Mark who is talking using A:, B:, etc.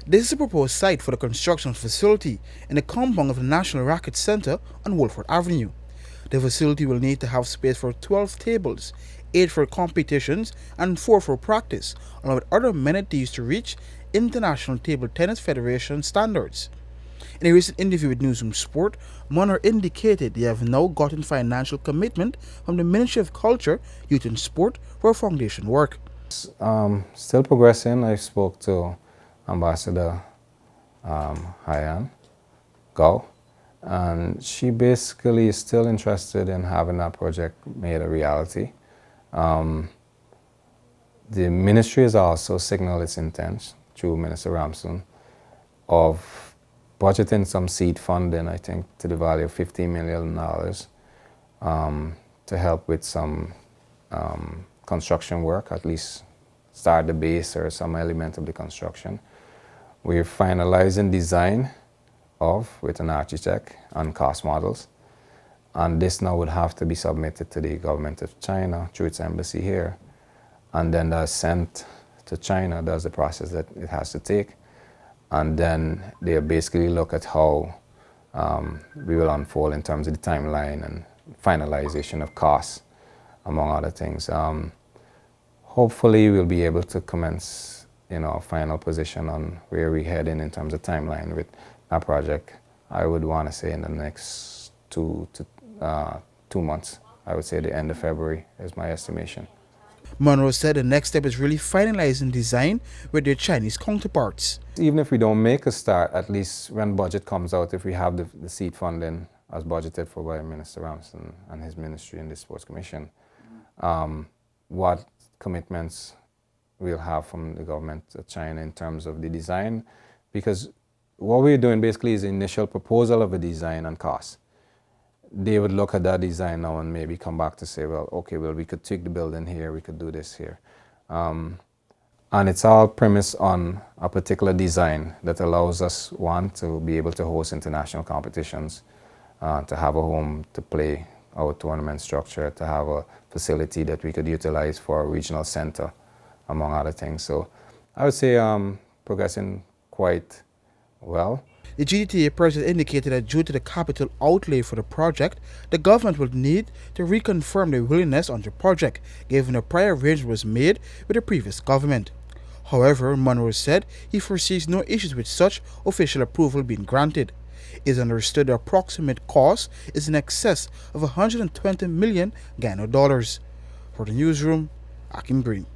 A: This is a proposed site for the construction facility in the compound of the National Racquet Center on Wolford Avenue. The facility will need to have space for 12 tables, 8 for competitions and 4 for practice, along with other amenities to reach International Table Tennis Federation standards. In a recent interview with Newsroom Sport, Munroe indicated they have now gotten financial commitment from the Ministry of Culture, Youth and Sport for foundation work.
B: Still progressing. I spoke to Ambassador Hyan Gao, and she basically is still interested in having that project made a reality. The ministry has also signaled its intent through Minister Ramson of budgeting some seed funding, I think, to the value of $15 million to help with some construction work, at least start the base or some element of the construction. We're finalizing design with an architect and cost models, and this now would have to be submitted to the government of China through its embassy here, and then that's sent to China. That's the process that it has to take, and then they basically look at how we will unfold in terms of the timeline and finalization of costs, among other things. Hopefully we'll be able to commence a final position on where we're heading in terms of timeline with our project. I would want to say in the next 2 months. I would say the end of February is my estimation.
A: Munroe said the next step is really finalizing design with their Chinese counterparts.
B: Even if we don't make a start, at least when budget comes out, if we have the seed funding as budgeted for by Minister Ramson and his ministry and the Sports Commission, what commitments we'll have from the government of China in terms of the design, because what we're doing basically is the initial proposal of a design and cost. They would look at that design now and maybe come back to say, well, okay, well, we could tweak the building here, we could do this here. And it's all premised on a particular design that allows us, one, to be able to host international competitions, to have a home to play our tournament structure, to have a facility that we could utilize for a regional center, among other things. So I would say progressing quite well.
A: The GTTA President indicated that due to the capital outlay for the project, the government will need to reconfirm their willingness on the project, given a prior arrangement was made with the previous government. However, Munroe said he foresees no issues with such official approval being granted. It is understood the approximate cost is in excess of 120 million Guyana dollars. For the newsroom, Akim Green.